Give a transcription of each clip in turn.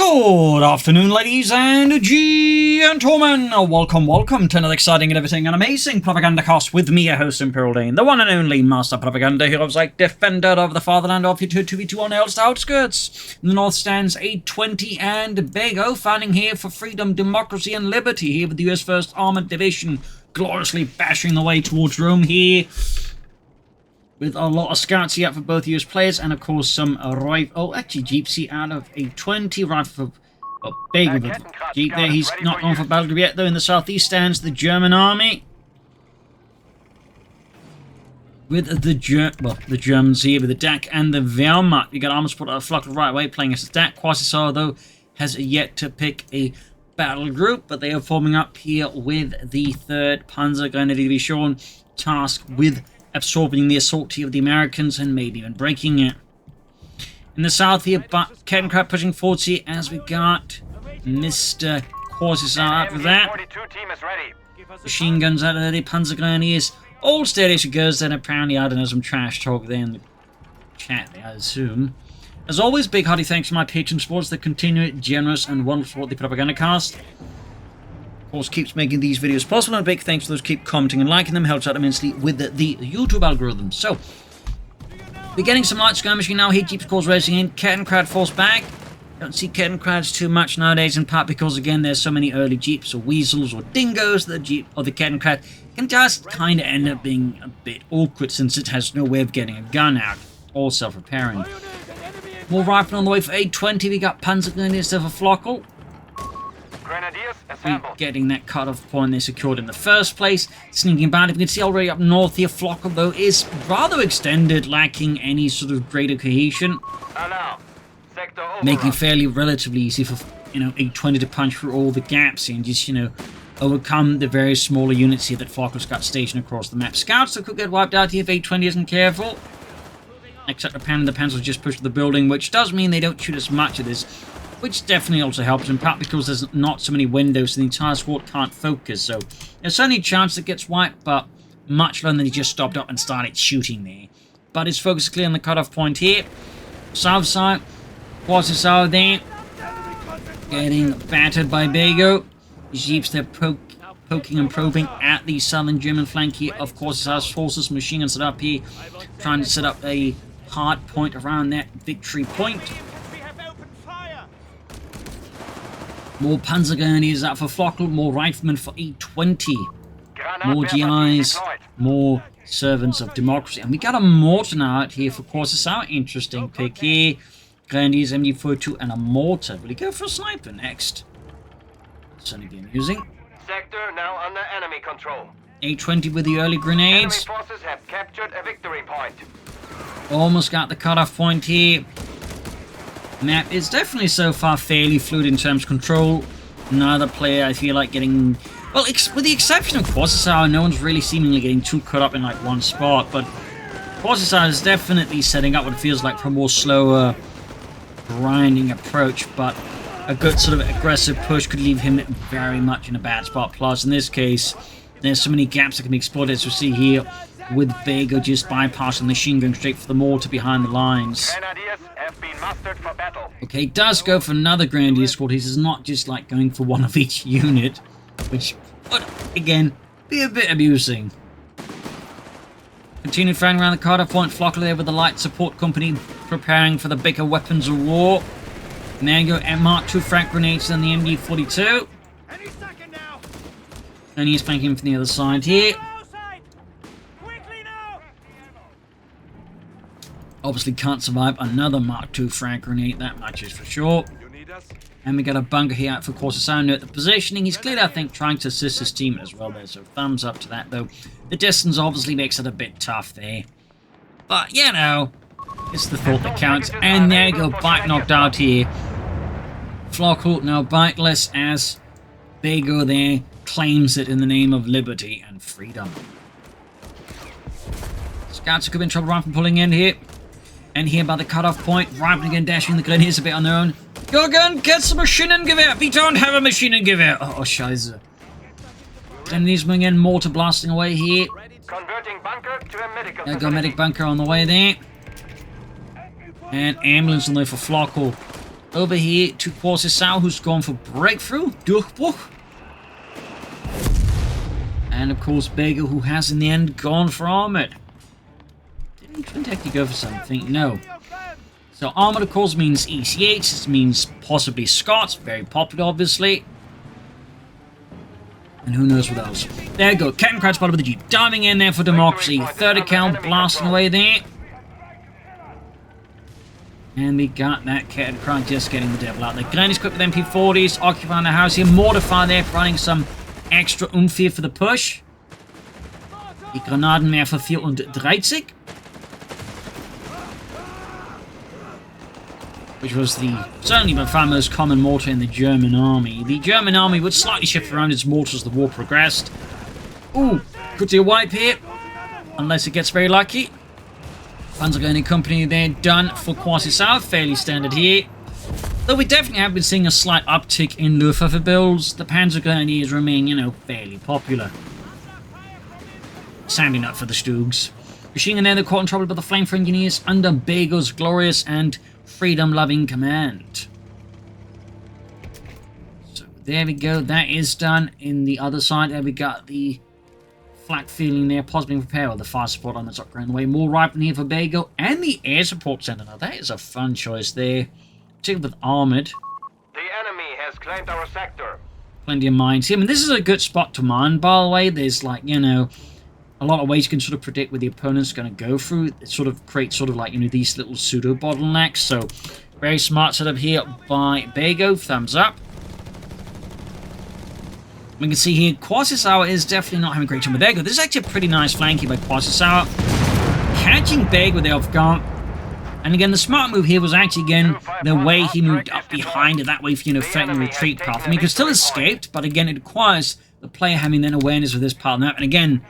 Good afternoon, ladies and gentlemen. Welcome to another exciting and everything and amazing Propagandacast with me, your host, Imperial Dane, the one and only Master Propaganda Heroes like Defender of the Fatherland of your 2v2 on Elst Outskirts. In the north stands A20 and Bego, fighting here for freedom, democracy, and liberty here with the US 1st Armored Division, gloriously bashing the way towards Rome here. With a lot of scouts here for both US players, and of course some jeeps here out of A20, rifle for Bego with the jeep there. He's not gone for battle group yet though. In the southeast stands the German army. With the Germans here with the DAK and the Wehrmacht. You got Armoured Support Flokl right away playing as the DAK. Quasisaur though has yet to pick a battle group, but they are forming up here with the 3rd Panzer Grenadier Division, tasked with absorbing the assault here of the Americans and maybe even breaking it. In the south here, but Kettencraft pushing forwards here as we got Mr. Quasisaur out with that. Machine guns out of the Panzer Grenadiers. All steady as she goes, then apparently I don't know, some trash talk there in the chat there, I assume. As always, big hearty thanks to my patron supporters that continue generous and wonderful support the Propagandacast. Of course, keeps making these videos possible, and a big thanks to those who keep commenting and liking them. Helps out immensely with the YouTube algorithm. So, we're getting some light skirmishing now. Heat jeeps, of course, racing in. Kettencraft falls back. Don't see Kettencrafts too much nowadays, in part because, again, there's so many early jeeps or weasels or dingoes that the jeep or the Kettencraft can just kind of end up being a bit awkward since it has no way of getting a gun out. All self-repairing. More rifle on the way for A20. We got Panzer Grenadiers there for Flokl. Getting that cut-off point they secured in the first place. Sneaking about, if you can see already up north here, Flokl though is rather extended, lacking any sort of greater cohesion. Making it fairly relatively easy for, A20 to punch through all the gaps and just, overcome the various smaller units here that Flokl's got stationed across the map. Scouts that could get wiped out here if A20 isn't careful. Except apparently the pencils just push the building, which does mean they don't shoot as much of this. Which definitely also helps, in part because there's not so many windows, so the entire squad can't focus. So there's only a chance it gets wiped, but much longer than he just stopped up and started shooting there. But his focus is clear on the cutoff point here. South side, Quasisaur there, getting battered by Bego. Jeeps there poking and probing at the southern German flank here. Of Quasisaur's forces, machine guns set up here, trying to set up a hard point around that victory point. More Panzer Grenadiers out for Flokl, more riflemen for E20. More GIs, more servants of democracy. And we got a mortar now out here for Quasisaur. Interesting pick here. Grenadiers, MG42, and a mortar. Will he go for a sniper next? Certainly be amusing. Sector now under enemy control. A20 with the early grenades. Enemy forces have captured a victory point. Almost got the cutoff point here. Map is definitely so far fairly fluid in terms of control. Neither player I feel like getting... Well, with the exception of Quasisaur, no one's really seemingly getting too caught up in like one spot, but Quasisaur is definitely setting up what feels like for a more slower grinding approach, but a good sort of aggressive push could leave him very much in a bad spot. Plus, in this case, there's so many gaps that can be exploited, as we see here, with Bego just bypassing the machine going straight for the mortar behind the lines. Grenadiers have been mustered for battle. Okay, does go for another Grenadier squad. He's not just like going for one of each unit, which would, again, be a bit amusing. Continue firing around the cutoff point. Flokl there with the light support company preparing for the bigger weapons of war. And there you go, Mark II frag grenades and the MG42. And he's flanking from the other side here. Obviously can't survive another Mark II frag grenade, that much is for sure. And we got a bunker here out for Quasisaur. Note the positioning. He's clearly, I think, trying to assist his team as well there, so thumbs up to that, though. The distance obviously makes it a bit tough there. But, it's the thought that counts. And there you go, bike knocked out here. Flokl now biteless as Bego there claims it in the name of liberty and freedom. Scouts could be in trouble right from pulling in here. And here by the cutoff point, right again dashing the Grenadiers a bit on their own. Go gun, get some Maschinengewehr. We don't have a Maschinengewehr. Oh, scheiße. Grenadiers moving in, mortar blasting away here. Converting bunker to a medical There go medic bunker on the way there. And ambulance on the way for Flokl. Over here to Quasisaur, who's gone for breakthrough. Durchbruch. And of course, Bego, who has in the end gone for armored. Didn't he actually go for something? No. So armored, of course, means ECH. This means possibly Scots. Very popular, obviously. And who knows what else. There we go. Captain Crouch bottom of the Jeep. Diving in there for democracy. 30 cal blasting away there. And we got that Captain Crouch just getting the devil out there. Granny's equipped with MP40s. Occupying the house here. Mortify there, providing some extra oomph here for the push. Die Granatenwerfer 34. Which was certainly by far most common mortar in the German army. The German army would slightly shift around its mortars as the war progressed. Ooh, could do a wipe here. Unless it gets very lucky. Panzergrenadier Company there done for Quasisaur. Fairly standard here. Though we definitely have been seeing a slight uptick in Luftwaffe builds, the Panzergrenadiers remain, you know, fairly popular. Sadly not for the Stugs. Machine gun there, they're caught in trouble by the flamethrower engineers under Bego's glorious and freedom-loving command. So there we go. That is done. In the other side, there we got the flak feeling there, possibly prepared with the fire support on the top ground way. More rifling here for Bego and the air support center. Now that is a fun choice there, particularly with armored. The enemy has claimed our sector. Plenty of mines here. I mean, this is a good spot to mine, by the way. There's like, you know, a lot of ways you can sort of predict where the opponent's going to go through. It sort of creates sort of like, you know, these little pseudo bottlenecks. So, very smart setup here by Bego. Thumbs up. We can see here, Quasisaur is definitely not having a great time with Bego. This is actually a pretty nice flanking by Quasisaur. Catching Bego there off guard. And again, the smart move here was actually, again, the way he moved up behind it. That way, you know, affecting the retreat path. I mean, he could still escape, but again, it requires the player having then awareness of this part of the map. And again,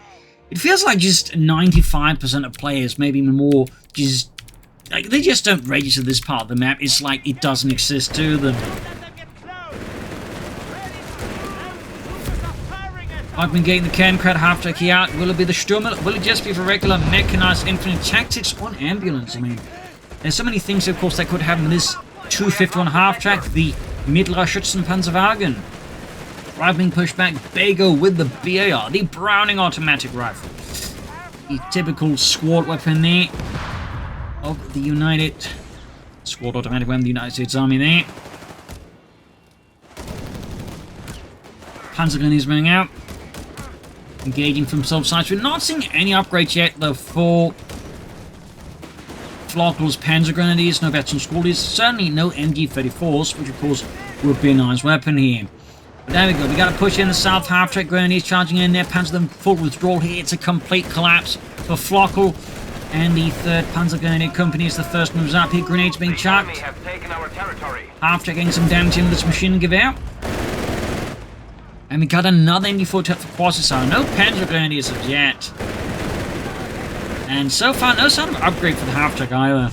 it feels like just 95% of players, maybe even more, just like they just don't register this part of the map. It's like it doesn't exist to them. I've been getting the Cairncrad half-track here out. Will it be the Sturm? Will it just be for regular mechanized infantry tactics on ambulance? I mean, there's so many things, of course, that could happen with this 251 half-track. The Mittlerer Schützenpanzerwagen. Right being pushed back. Bego with the BAR, the Browning automatic rifle. The typical squad weapon there of the United squad automatic weapon of the United States Army there. Panzergrenadiers running out. Engaging from both sides. We're not seeing any upgrades yet, though, for Flokl's Panzergrenadiers. No veteran squaddies. Certainly no MG-34s, which of course would be a nice weapon here. But there we go. We got to push in the south half-track grenadiers charging in there. Panzer them full withdrawal here. It's a complete collapse for Flokl. And the 3rd Panzergrenadier Company is the first moves up here. Grenades being chucked. Half-track getting some damage into this machine gun out. And we got another MG4 tap for Quasisaur. No Panzer Grenadiers as yet. And so far, no sign of upgrade for the half-track either.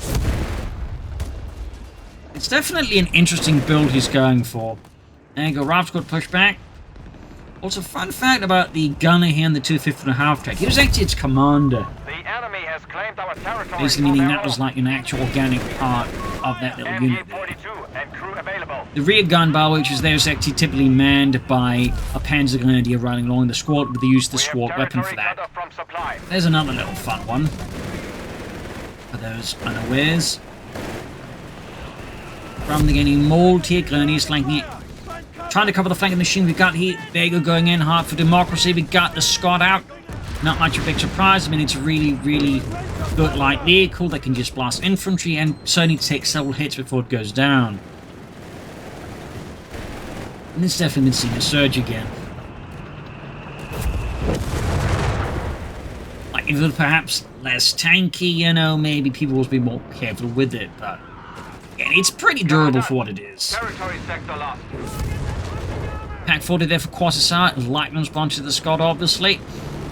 It's definitely an interesting build he's going for. There you go, Raft got pushed back. Also, fun fact about the gunner here in the 250 half-track. He was actually its commander. The enemy has claimed our territory. Basically meaning that was like an actual organic part of that little unit. And crew available. The rear gun bar, which is there, is actually typically manned by a Panzer Grenadier running along the squad with the use of the squad weapon for that. There's another little fun one for those unawares. From the getting mauled here, Grenadiers flanking it. Trying to cover the flank of the machine. We've got here Bego going in hard for democracy. We got the Scot out. Not much of a big surprise. I mean, it's a really, really good light vehicle that can just blast infantry and certainly take several hits before it goes down. And it's definitely been seeing a surge again. Like, if it was perhaps less tanky, you know, maybe people will be more careful with it, but again, it's pretty durable for what it is. Territory sector lost. Pack 40 there for Quasisaur. Lightning's bunch to the Scot, obviously.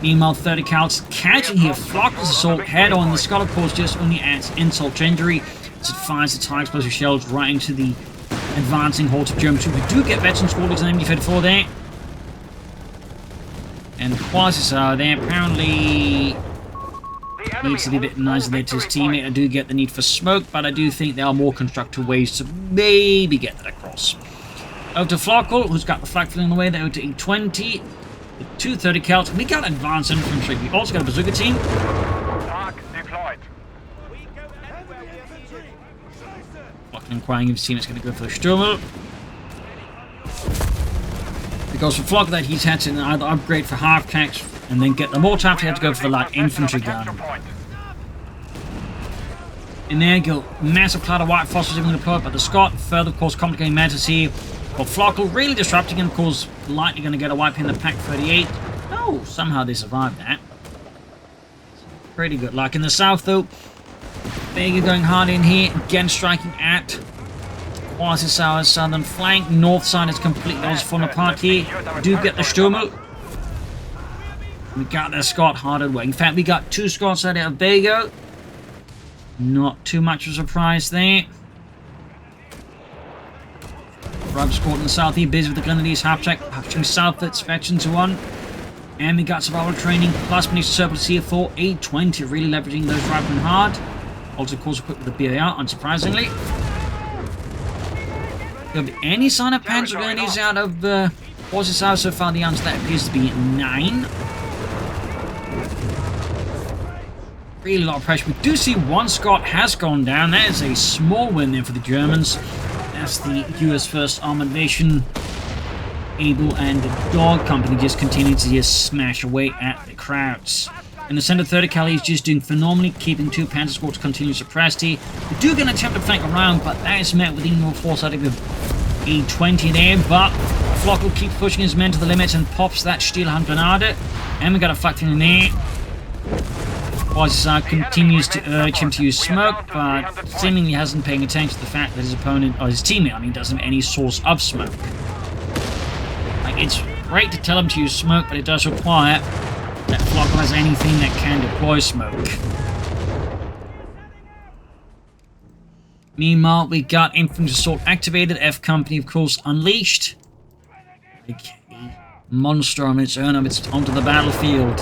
Meanwhile, 30 counts catching here. Flok's assault head on. The Scot, of course, just only adds insult to injury as it fires its high explosive shells right into the advancing hordes of German troops. We do get veteran squadrons and MG-34 there. And Quasisaur there, apparently enemy needs to be a bit holds nicer all there to his victory teammate. I do get the need for smoke, but I do think there are more constructive ways to maybe get that across. Over to Flokl, who's got the flag filling away there. Over to A20. The 230 Celt. We got advanced infantry. We also got a bazooka team. DAK deployed. Flokl inquiring if his team is going to go for the Sturmel. Because for Flokl that he's had to either upgrade for half tanks and then get the more taps, he had to go for the light infantry gun. And there you go. Massive cloud of white phosphorus even deployed by the Scot. Further, of course, complicating matters here. But Flokl really disrupting and, of course, likely going to get a wipe in the Pack 38. Oh, somehow they survived that. Pretty good luck. In the south, though, Bego going hard in here. Again, striking at Quasisaur's southern flank. North side is completely fallen apart here. We do get the Sturmel. We got the Scot hard at work. In fact, we got 2 Scots out of Bego. Not too much of a surprise there. Rival squad in the south here, busy with the Grenadiers half track, pushing south at Inspection to 1. And we got survival training, plus munition surplus here for A20, really leveraging those riflemen hard. Also, of course, equipped with the BAR, unsurprisingly. There'll be any sign of Panzer Grenadiers out of Quasisaur so far? The answer to that appears to be 9. Really a lot of pressure. We do see 1 Scot has gone down. That is a small win there for the Germans. That's the US 1st Armored Nation. Able and the Dog Company just continue to just smash away at the Krauts. In the center, 30 Cali is just doing phenomenally, keeping 2 Panzer Squads continue suppressed here. We do get an attempt to flank around, but that is met with even more force out of A20 there. But Flokl keeps pushing his men to the limits and pops that Steel Hand Grenade. And we got a flak in there. Quasisaur continues to urge him to use smoke, but seemingly hasn't paying attention to the fact that his opponent, or his teammate, I mean, doesn't have any source of smoke. Like, it's great to tell him to use smoke, but it does require that Flokl has anything that can deploy smoke. Meanwhile, we got infantry assault activated, F Company, of course, unleashed. Like a monster on its own, it's onto the battlefield.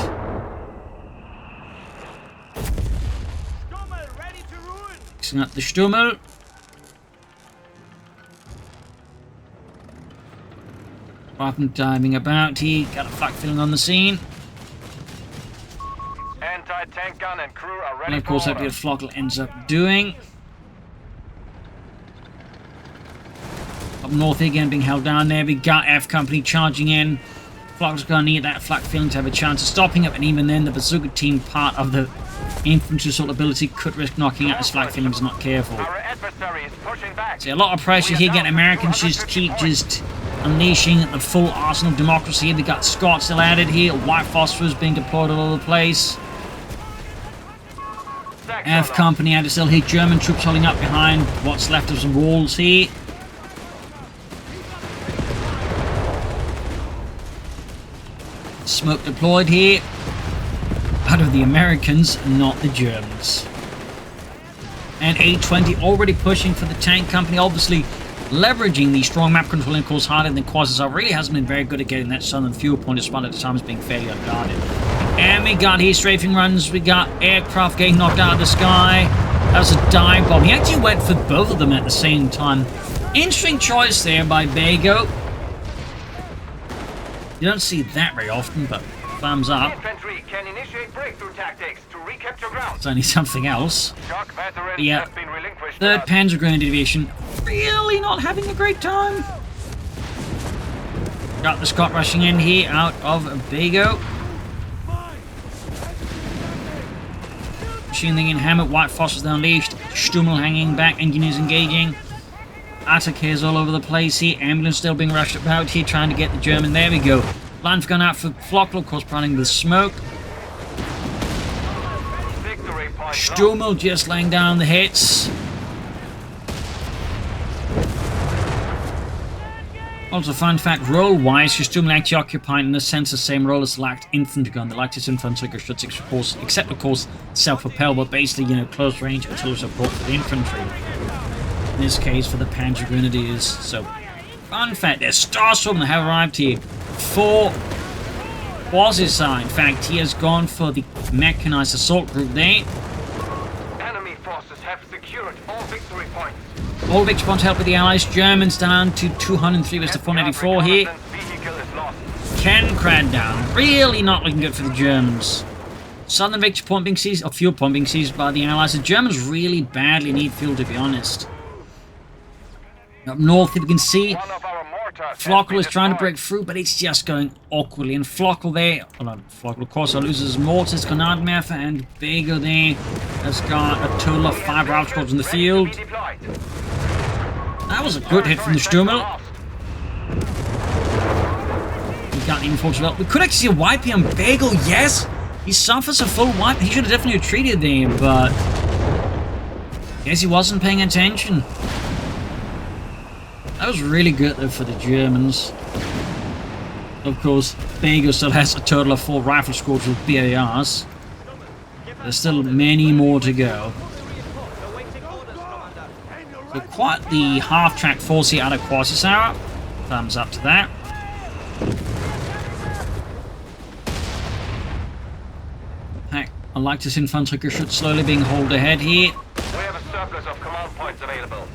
Mixing up the Sturmel. Patton diving about here, got a flak filling on the scene. Anti-tank gun and crew are ready. And of course, that's what Flokl ends up doing. Up north again, being held down there. We got F Company charging in. Flokl's going to need that flak filling to have a chance of stopping it, and even then, the bazooka team part of the infantry assault ability could risk knocking out his flak filling if he's not careful. Our adversary is pushing back. See, a lot of pressure here, getting Americans just keep unleashing the full arsenal of democracy. They got Scots still added here, white phosphorus being deployed all over the place. F Company had to still hit German troops holding up behind what's left of some walls here. Smoke deployed here. Out of the Americans, not the Germans. And A20 already pushing for the tank company, obviously leveraging the strong map control and course harder than Quasisaur. Really hasn't been very good at getting that southern fuel point, despite at the times being fairly unguarded. And we got here strafing runs, we got aircraft getting knocked out of the sky. That was a dive bomb. He actually went for both of them at the same time. Interesting choice there by Bego. You don't see that very often, but thumbs up. Infantry can initiate breakthrough tactics to recapture ground. It's only something else. Shock veterans Yeah. have been relinquished. 3rd Panzer Grenadier Division really not having a great time. Got the Scot rushing in here out of Bego. Machine thing in hammer, white phosphorus unleashed. Sturmel hanging back, engineers engaging. Attackers all over the place here. Ambulance still being rushed about here, trying to get the German. There we go. Line's gone out for Flokl, of course, running with smoke. Victory point. Sturmel just laying down the hits. Also, fun fact, role-wise, Sturmel actually occupied in a sense the same role as the light infantry gun. The light infantry gun should, of course, except of course self-propel, but basically, you know, close range artillery support for the infantry. In this case, for the Panzer Grenadiers. So, fun fact, their Starstorm have arrived here. 4 Quasisaur, in fact, he has gone for the mechanized assault group there. Enemy forces have secured all victory points. All victory points help with the Allies. Germans down to 203 versus 484 here. Vehicle is lost. Ken Crad down. Really not looking good for the Germans. Southern victory point being seized, or fuel point being seized by the Allies. The Germans really badly need fuel, to be honest. Up north, if you can see, One of our mortars Flokl is trying to break through, but it's just going awkwardly. And Flokl there, Flokl of course loses mortars, Granatwerfer, and Bego there has got a total of 5 route squads in the field. That was a good hit from the Stummel. We got even force well. We could actually see a wipe here on Bego, yes! He suffers a full wipe. He should have definitely retreated there, but I guess he wasn't paying attention. That was really good though for the Germans. Of course, Bego still has a total of 4 rifle squads with BARs. There's still many more to go. So quite the half-track force here out of Quasisaur. Thumbs up to that. Heck, I like this infantry should slowly being hauled ahead here. We have a surplus of command points available.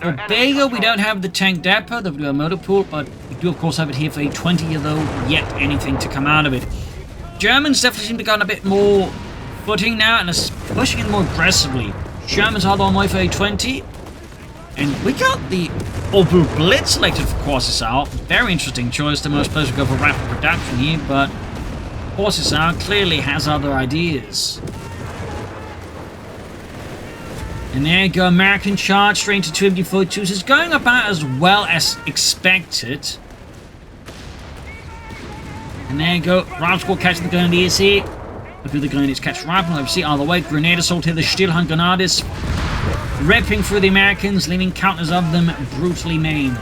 For Bego, we don't have the tank depot, though we do have motor pool, but we do of course have it here for A20, although yet anything to come out of it. Germans definitely seem to have gotten a bit more footing now and are pushing in more aggressively. Germans are on way for A20, and we got the Opel Blitz selected for Quasisaur. Very interesting choice. The most players would go for rapid production here, but Quasisaur clearly has other ideas. And there you go, American charge straight into 2 MG42s. It's going about as well as expected. And there you go, round squad catching the Grenadiers here. Or do the Grenadiers catch rifle? Let's see, either way, grenade assault here, the Stillhand Grenadiers. Ripping through the Americans, leaving countless of them brutally maimed.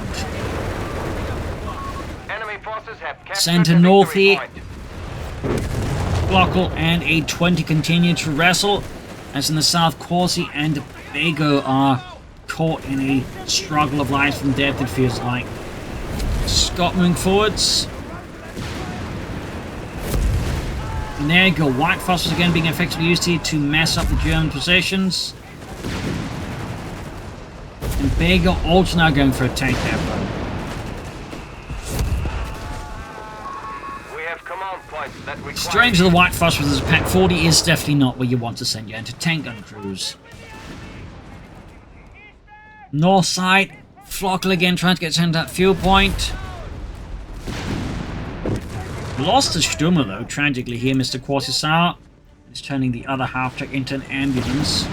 Enemy forces have Center north here. Flokl and A20 continue to wrestle. As in the south, Quasi and Bego are caught in a struggle of life and death, it feels like. Scott moving forwards. And there you go, White Phosphorus again being effectively used here to mess up the German positions. And Bego also now going for a tank depot. Strange that the White Phosphorus as a Pack 40 is definitely not where you want to send your anti-tank gun crews. North side, Flokl again trying to get sent that fuel point. Lost the Sturmer though, tragically here, Mr. Quasisaur is turning the other half-track into an ambulance.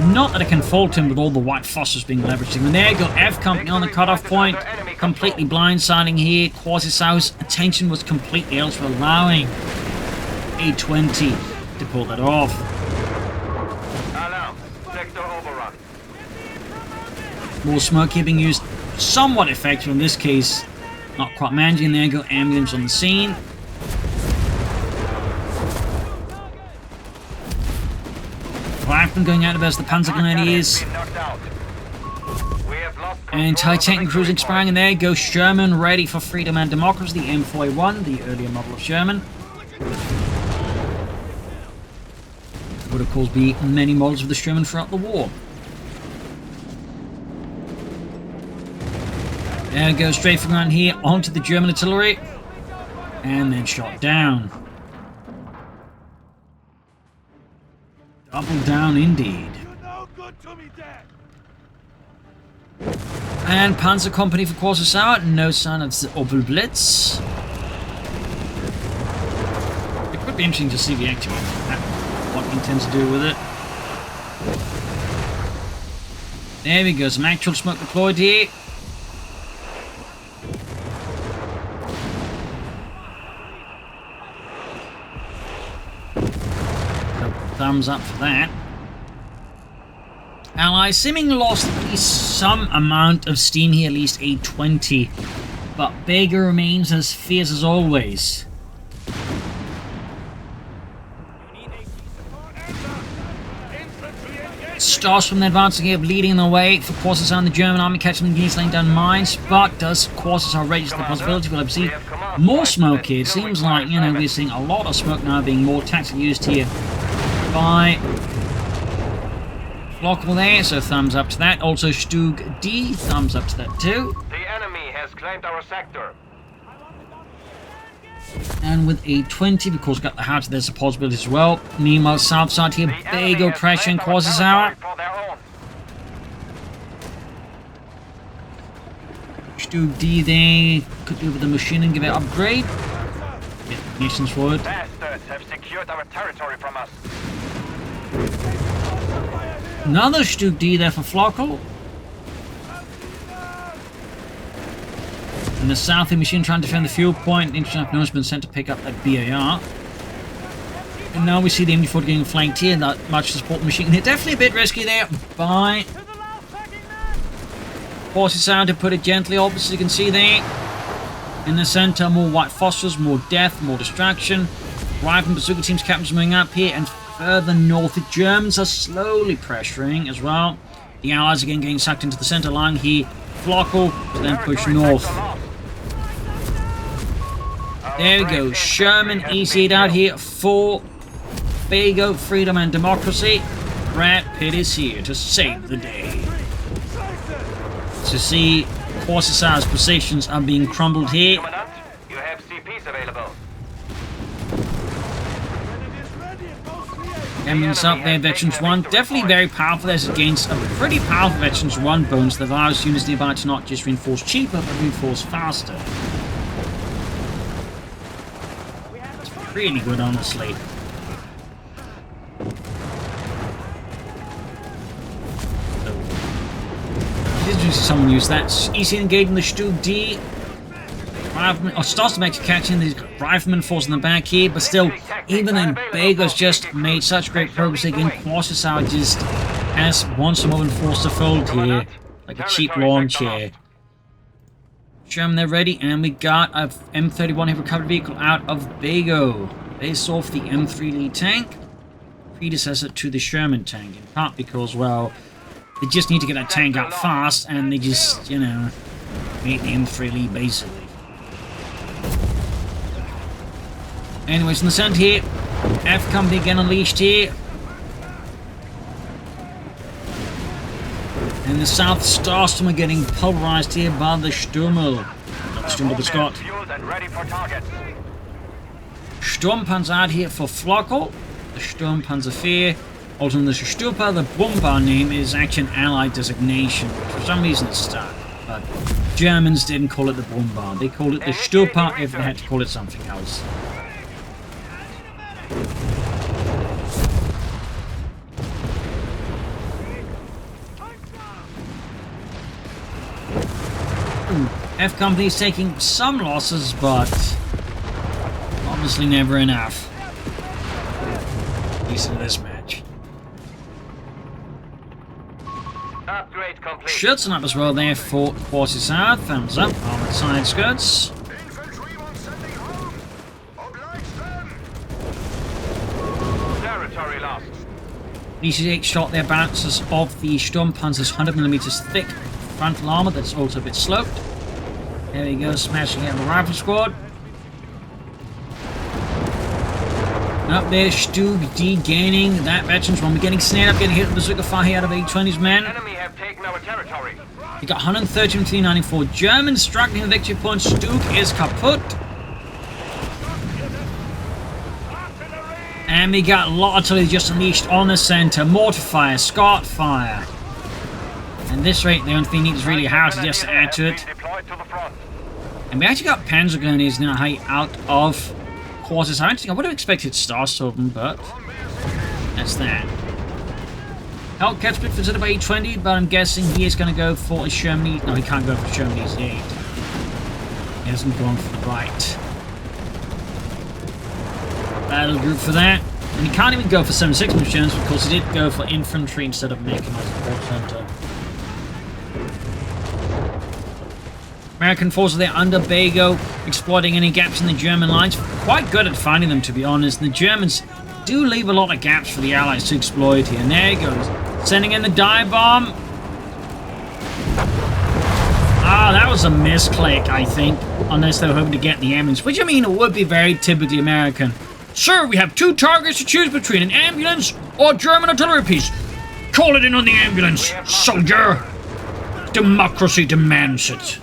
Not that I can fault him with all the White Phosphorus being leveraged. And there you go, F company on the cutoff point, completely blindsiding here. Quasisaur's attention was completely elsewhere, allowing A20 to pull that off. More smoke here being used, somewhat effective in this case. Not quite managing. There you go, ambulance on the scene. Rifleman going out as the Panzer Grenadiers. And anti-tank crews expiring, and there you go, Sherman ready for freedom and democracy, the M4A1, the earlier model of Sherman. Would of course be many models of the Sherman throughout the war. There you go, strafing around here onto the German artillery, and then shot down. Double down indeed. And Panzer Company for Quasisaur, no sign of the Opel Blitz. It could be interesting to see the activate what he intends to do with it. There we go, some actual smoke deployed here. Thumbs up for that. Allies seemingly lost at least some amount of steam here, at least A20. But Bego remains as fierce as always. Stars from the advancing here, leading the way for Quasisaur and the German army, catching the units laying down mines. But does Quasisaur raise the possibility? We'll see more smoke here. It seems like, you know, we're seeing a lot of smoke now being more tactically used here by Flokl there, so thumbs up to that. Also Stug D, thumbs up to that too. The enemy has claimed our sector. And with A20, of course, got the Howitzer, there's a possibility as well. Meanwhile, south side here, Bego pressuring Quasisaur. Stug D there, could do with the machine and give it an upgrade. Get missions forward. Bastards have secured our territory from us. Another Stug D there for Flokl. In the south, the machine trying to defend the fuel point. Interesting enough, been sent to pick up that BAR. And now we see the MG4 getting flanked here. Not much to support the machine. They're definitely a bit risky there by Quasisaur, to put it gently. Obviously, you can see there in the center, more white phosphorus, more death, more distraction. Rifle bazooka teams captains moving up here, and further north, the Germans are slowly pressuring as well. The Allies again getting sucked into the center line here. Flokl to then push north. There we go. Sherman EC'd out here for Bego, freedom and democracy. Brad Pitt is here to save the day. To see Quasisaur's positions are being crumbled here. Commandant, you have CPs available. Eminence up there, Veterans 1. Definitely very powerful as against a pretty powerful Veterans 1 bonus that allows units nearby to not just reinforce cheaper, but reinforce faster. It's really good, honestly. Did you see someone use that? Easy engaging the Stug D. Rifleman, starts to make a catch in the Rifleman force in the back here, but still, even then, Bego's just made such great progress again. Quasisaur just has once more been forced to fold here, like a cheap lawn chair. German, they're ready, and we got a M31 heavy recovered vehicle out of Bego. Based off the M3 lead tank, predecessor to the Sherman tank, in part because, well, they just need to get that tank out fast, and they just, you know, make the M3 lead basically. Anyways, in the center here, F Company again unleashed here. And the South Starstorm are getting pulverized here by the Sturmel. Not the Sturmel, but Scott. Sturmpanzer out here for Flokl. The Sturmpanzer 4. Also, the Stupa, the Bomber name is actually an allied designation. For some reason it's stuck. But Germans didn't call it the Bomber. They called it the Stupa if they had to call it something else. F Company is taking some losses, but obviously never enough. At least in this match. Upgrade complete. Shoots up as well there for Quasisaur. Thumbs up. Armoured Support. Territory lost. DC-8 shot their bounces of the Sturmpanzer's 100mm thick frontal armor that's also a bit sloped. There we go, smashing out the rifle squad. Up there, Stug D gaining that Veterans 1. We're getting snared up, getting hit with bazooka fire here out of A20's men. Enemy have taken our territory. We got 130 from 394. Germans struggling with victory points. Stug is kaput. And we got a lot of artillery just unleashed on the center. Mortar fire, Scott fire. And this rate, the only thing needs really how to just add to it. And we actually got Panzer Grenadiers now out of Quasisaur. I would have expected Starstorm, but that's that. Hellcat's been considered by A20, but I'm guessing he is going to go for a Sherman. No, he can't go for Sherman E8. He hasn't gone for the right battle group for that. And he can't even go for 7.6 machines because he did go for infantry instead of making a support center. American forces there under Bego, exploiting any gaps in the German lines. Quite good at finding them, to be honest. The Germans do leave a lot of gaps for the Allies to exploit here. And there he goes. Sending in the dive bomb. Ah, that was a misclick, I think. Unless they were hoping to get the ambulance. Which, I mean, it would be very typically American. Sir, we have 2 targets to choose between. An ambulance or German artillery piece. Call it in on the ambulance, soldier. Democracy demands it.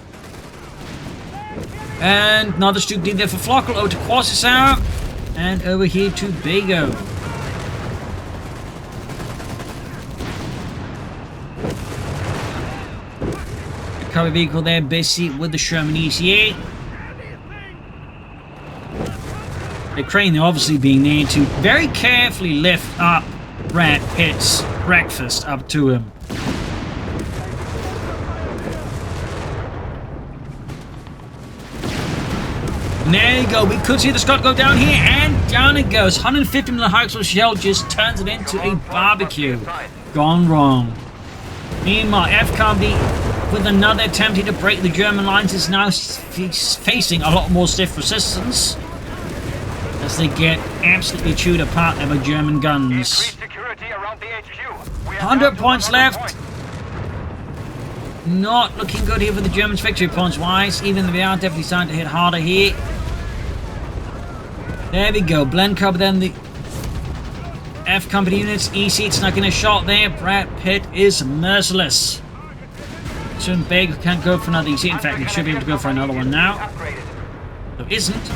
And another Stuke D there for Flokl. Over to Quasisaur. And over here to Bego. Recovery vehicle there, busy with the Sherman ECA. The crane, they're obviously being needed to very carefully lift up Brad Pitt's breakfast up to him. And there you go. We could see the Scott go down here, and down it goes. 150 millimeter high shell just turns it into a barbecue. Gone wrong. Meanwhile, F Company, with another attempt to break the German lines, is now facing a lot more stiff resistance as they get absolutely chewed apart by German guns. 100 points left. Not looking good here for the Germans victory points wise, even though they are definitely starting to hit harder here. There we go. Blend cover then the F Company units. EC snuck a shot there. Brad Pitt is merciless. Soon Bego can't go for another EC. In fact, he should be able to go for another one now. Though isn't.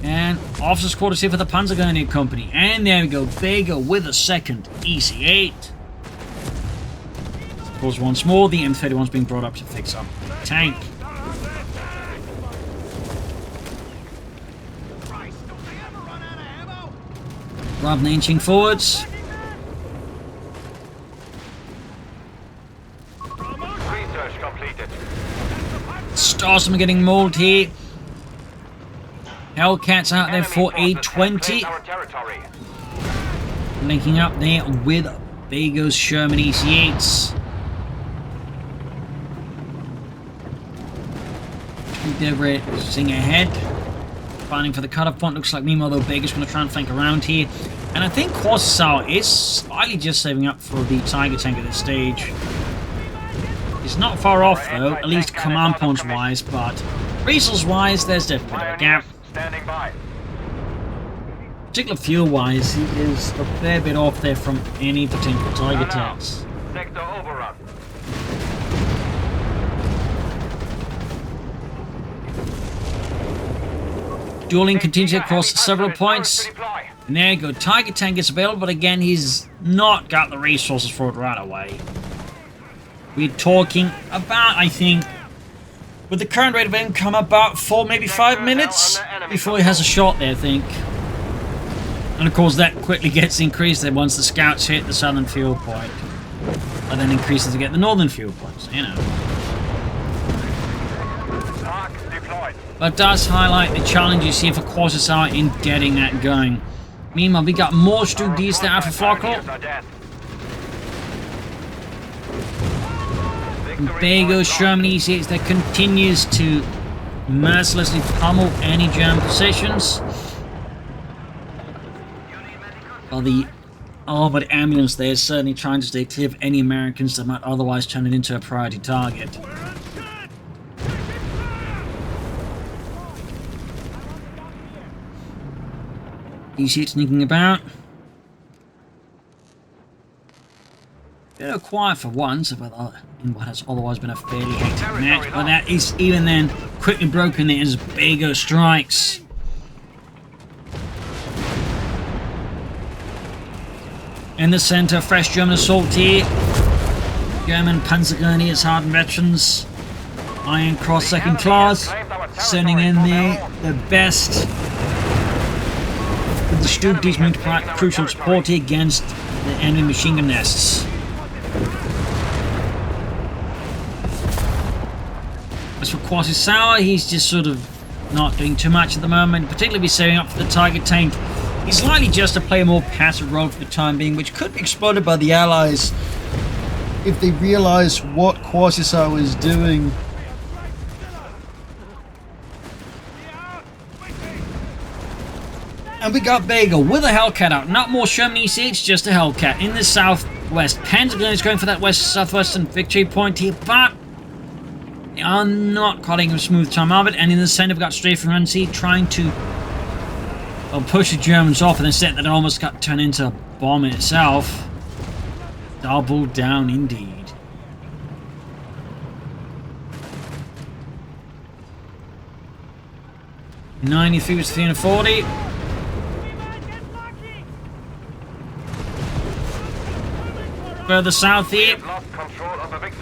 And officers' quarters here for the Panzergrenadier Company. And there we go. Bego with a second EC8. Of course, once more, the M31's being brought up to fix up the tank. Rather than inching forwards. Research completed. Starsman getting mauled here. Hellcats out there for A20. Linking up there with Bego's Sherman EC8s. They're racing ahead. Finding for the cutoff point. Looks like meanwhile though Bego's going to try and flank around here. And I think Quasisaur is slightly just saving up for the Tiger tank at this stage. He's not far off though, at least command points wise, but resource wise there's definitely a gap. Standing by. Particular fuel wise, he is a fair bit off there from any potential Tiger tanks. Sector overrun. Dueling continues across several points. And there you go. Tiger tank is available, but again, he's not got the resources for it right away. We're talking about, I think, with the current rate of income, about 4, maybe 5 minutes before he has a shot there, I think. And of course, that quickly gets increased then once the scouts hit the southern fuel point. And then increases to get the northern fuel points, you know. But does highlight the challenges here for Quasisaur in getting that going. Meanwhile, we got more Stuke Ds there out for Flokl. Bego's Sherman EC8s that continues to mercilessly pummel any German positions. While the armored ambulance there is certainly trying to stay clear of any Americans that might otherwise turn it into a priority target. EC8 sneaking about. Bit of quiet for once, in what has otherwise been a fairly hectic match, but that is even then quickly broken there as Bego strikes. In the center, fresh German assault here. German Panzergrenadiers, hardened veterans. Iron Cross second class. Sending in the best. With the Stuke Ds moving to provide crucial support here against the enemy machine gun nests. As for Quasisaur, he's just sort of not doing too much at the moment, particularly saving up for the Tiger tank. He's likely just to play a more passive role for the time being, which could be exploited by the Allies if they realize what Quasisaur is doing. And we got Bego with a Hellcat out. Not more Sherman ECH, just a Hellcat in the southwest. Pentagon is going for that southwestern victory point here, but they are not cutting a smooth time of it. And in the center, we've got Strafe and Runseed trying to push the Germans off, and instead that almost got turned into a bomb in itself. Double down indeed. .93 was 340. Further south here.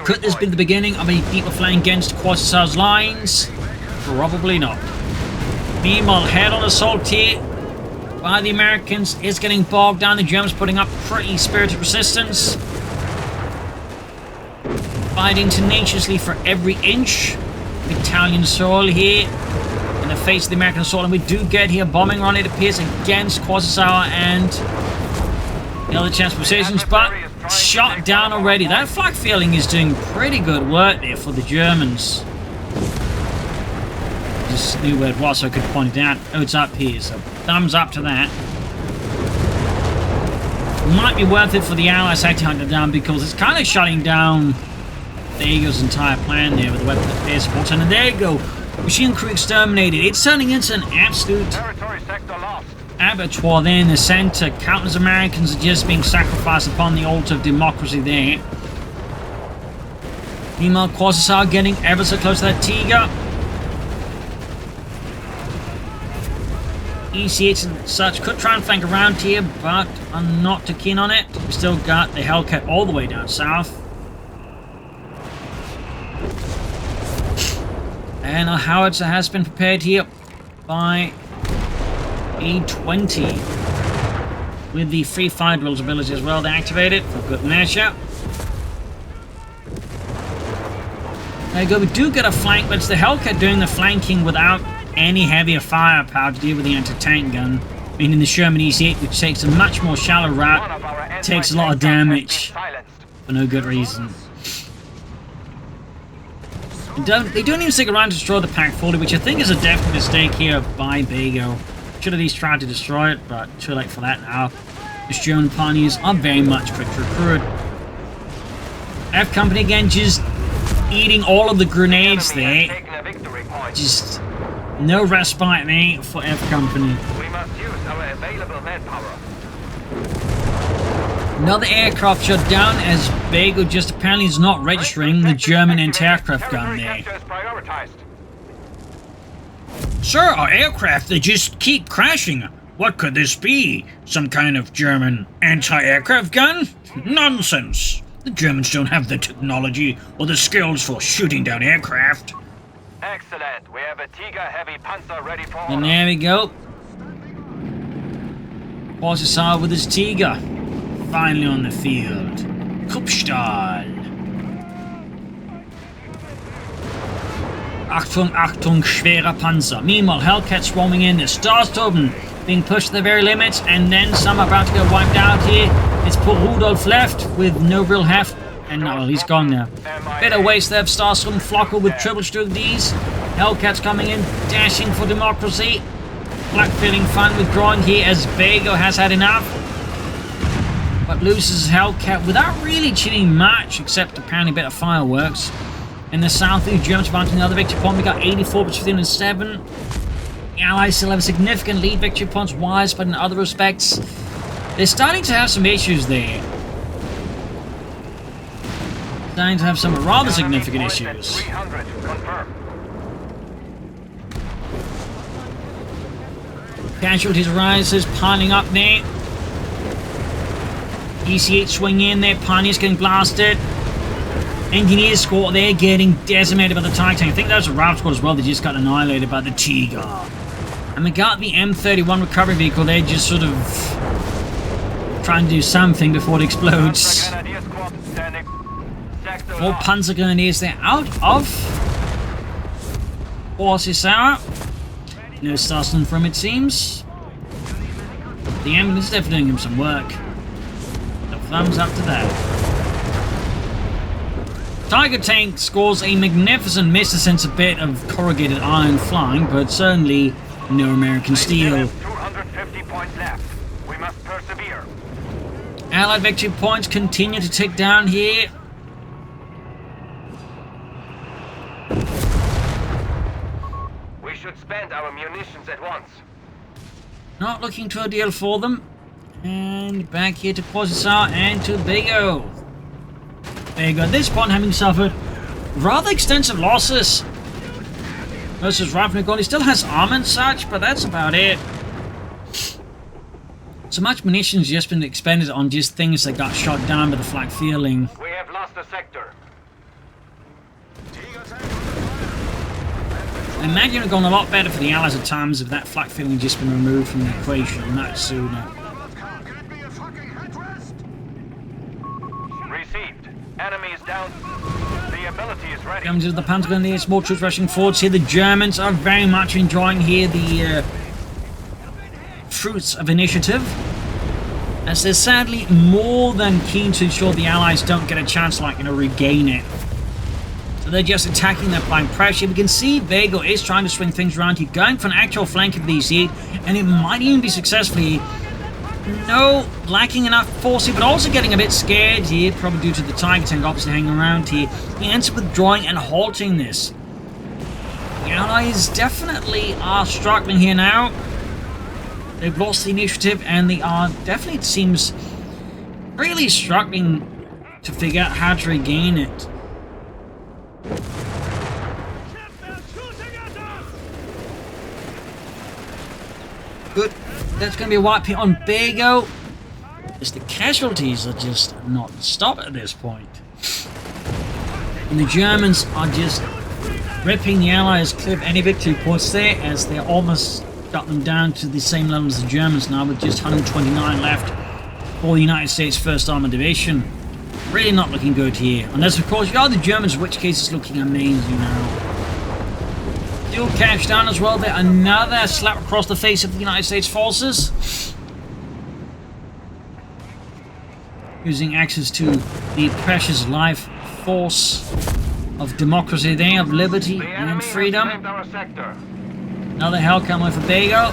Could this be the beginning of a deeper flank against Quasisaur's lines? Probably not. Meanwhile, head-on assault here by the Americans is getting bogged down. The Germans putting up pretty spirited resistance. Fighting tenaciously for every inch. Italian soil here in the face of the American assault, and we do get here bombing run, it appears, against Quasisaur and the other chance positions, but shot down already. That flak feeling is doing pretty good work there for the Germans. Just knew where it was so I could point it out. Oh, it's up here, so thumbs up to that. Might be worth it for the Allies to hunt it down, because it's kind of shutting down Bego's entire plan there with the weapon of air support. And there you go. Machine crew exterminated. It's turning into an absolute abattoir there in the center. Countless Americans are just being sacrificed upon the altar of democracy there. Meanwhile, Quasisaur getting ever so close to that Tiger. ECH and such could try and flank around here, but I'm not too keen on it. We still got the Hellcat all the way down south. And our howitzer has been prepared here by A20 with the free fire drills ability as well to activate it for good measure. There you go, we do get a flank, but it's the Hellcat doing the flanking without any heavier firepower to deal with the anti-tank gun, meaning the Sherman EC8, which takes a much more shallow route, takes a lot of damage for no good reason. They don't even stick around to destroy the Pack 40, which I think is a definite mistake here by Bego. Should at least try to destroy it, but too late for that now. The German pioneers are very much quick to recruit. F Company again just eating all of the grenades there. Just no respite there for F Company. We must use our available manpower. Another aircraft shut down as Bego just apparently is not registering the German anti-aircraft gun there. Sir, our aircraft, they just keep crashing. What could this be? Some kind of German anti-aircraft gun? Nonsense. The Germans don't have the technology or the skills for shooting down aircraft. Excellent. We have a Tiger heavy panzer ready for order. And there we go. Quasisaur with his Tiger. Finally on the field. Kupstahl. Achtung, Achtung, schwerer Panzer. Meanwhile, Hellcat swarming in. The Starsturben being pushed to the very limits, and then some are about to get wiped out here. It's poor Rudolf left with no real heft, and no, he's gone now. Bit of waste there of Starsturben. Flokl with troubleshooting these. Hellcats coming in, dashing for democracy. Black feeling fun withdrawing here as Bego has had enough, but loses Hellcat without really cheating much, except apparently a bit of fireworks. In the south, the Germans mounting another victory point. We got 84 between 7. The Allies still have a significant lead victory points wise, but in other respects, they're starting to have some issues there. Starting to have some rather significant issues. Casualties rises, piling up there. EC8 swinging in there, Pioneers getting blasted. Engineers squad there getting decimated by the Titan. I think that was a Rav squad as well, they just got annihilated by the Tiger. And we got the M31 recovery vehicle there, just sort of trying to do something before it explodes. 4 Panzer Grenadiers there out of Quasisaur. No Starsturben from it seems. The ambulance is definitely doing him some work. Thumbs up to that. Tiger tank scores a magnificent miss, since a bit of corrugated iron flying, but certainly no American steel. 250 points left. We must persevere. Allied victory points continue to tick down here. We should spend our munitions at once. Not looking too ideal for them. And back here to Quasisaur and to Bego. Bego at this point having suffered rather extensive losses. Versus Ravnica, he still has armor and such, but that's about it. So much munitions just been expended on just things that got shot down by the flak feeling. We have lost a sector. I imagine it would have gone a lot better for the Allies at times if that flak feeling had just been removed from the equation much sooner. Received. Enemy is down. The ability is ready. Comes to the Pentagon, there's more troops rushing forwards here. The Germans are very much enjoying here the fruits of initiative, as they're sadly more than keen to ensure the Allies don't get a chance like, regain it. So they're just attacking, they're applying pressure. We can see Bego is trying to swing things around here, going for an actual flank of these here, and it might even be successfully. No, lacking enough force here, but also getting a bit scared here, probably due to the Tiger tank obviously hanging around here. He ends up withdrawing and halting this. The Allies definitely are struggling here now. They've lost the initiative, and they are definitely, it seems, really struggling to figure out how to regain it. Good. That's going to be a wipe here on Bego. As the casualties are just not stop at this point. And the Germans are just ripping the Allies clear of any victory points there, as they're almost got them down to the same level as the Germans now, with just 129 left for the United States 1st Armored Division. Really not looking good here. Unless, of course, you are the Germans, in which case it's looking amazing now. Dual catch down as well there. Another slap across the face of the United States forces. Using access to the precious life force of democracy there, of liberty and freedom. Another Hellcammer for Bego.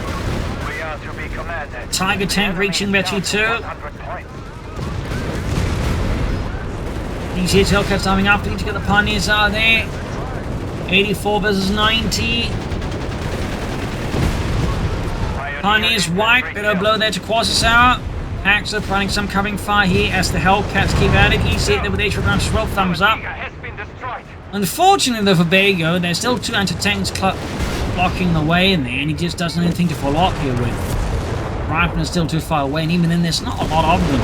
Tiger tank reaching Betty 2. These here Hellcats diving after you to get the Pioneers out of there. 84 versus 90. Pioneers wiped. Bit of a blow there to Quasisaur. Axel planning some covering fire here as the Hellcats keep at it. Easy hit there with H rounds as well. Thumbs up. Unfortunately though for Bego, there's still 2 anti-tanks blocking the way in there, and he just doesn't have anything to follow up here with. Rifle is still too far away, and even then there's not a lot of them.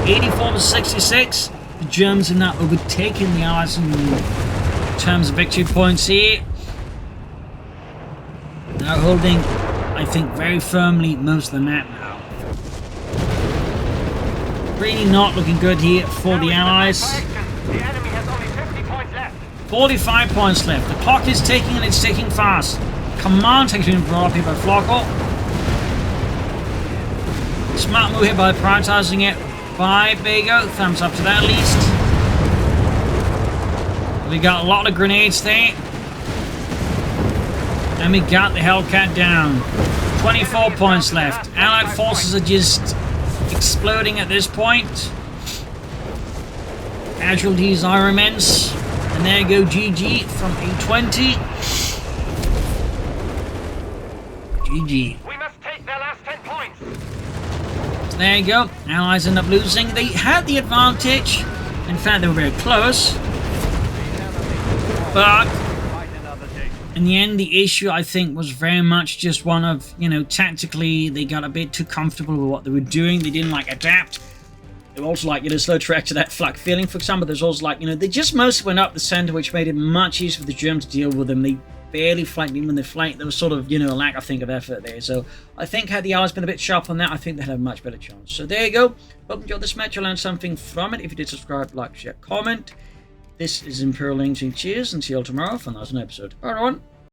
84 to 66. The Germans have now overtaken the Allies in terms of victory points here. Now holding, I think, very firmly most of the map now. Really not looking good here for the Allies. The enemy has only 50 points left. 45 points left. The clock is ticking, and it's ticking fast. Command tanks being brought up here by Flokl. Smart move here by prioritizing it by Bego. Thumbs up to that at least. We got a lot of grenades there. And we got the Hellcat down. 24 points left. Allied forces are just exploding at this point. Casualties are immense. And there you go, GG from A20. GG. We must take their last 10 points. So there you go. Allies end up losing. They had the advantage. In fact, they were very close. But in the end, the issue, I think, was very much just one of, tactically, they got a bit too comfortable with what they were doing. They didn't, adapt. They were also, slow to react to that flak feeling, for example. There's also, they just mostly went up the center, which made it much easier for the Germans to deal with them. They barely flanked. Even when they flanked, there was sort of, a lack, I think, of effort there. So I think had the Allies been a bit sharp on that, I think they'd have a much better chance. So there you go. Hope you enjoyed this match. You learned something from it. If you did, subscribe, like, share, comment. This is Imperial Link, cheers, and see you all tomorrow for another episode. Bye, everyone.